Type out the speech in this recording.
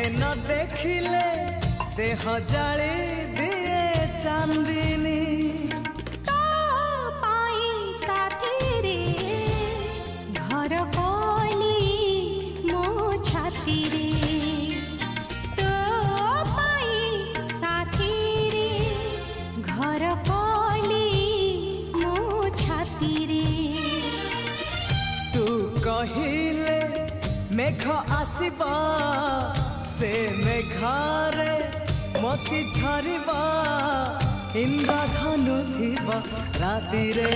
न देखिले देह जाली दिए चांदनी तो पाई साथी रे घर कली मो छाती रे तो पाई साथी रे घर कली मो छाती रे तू कहिले मेघ आसीबा से मेघारे मोती झरिबा इंद्रधनु थिबा राति रे।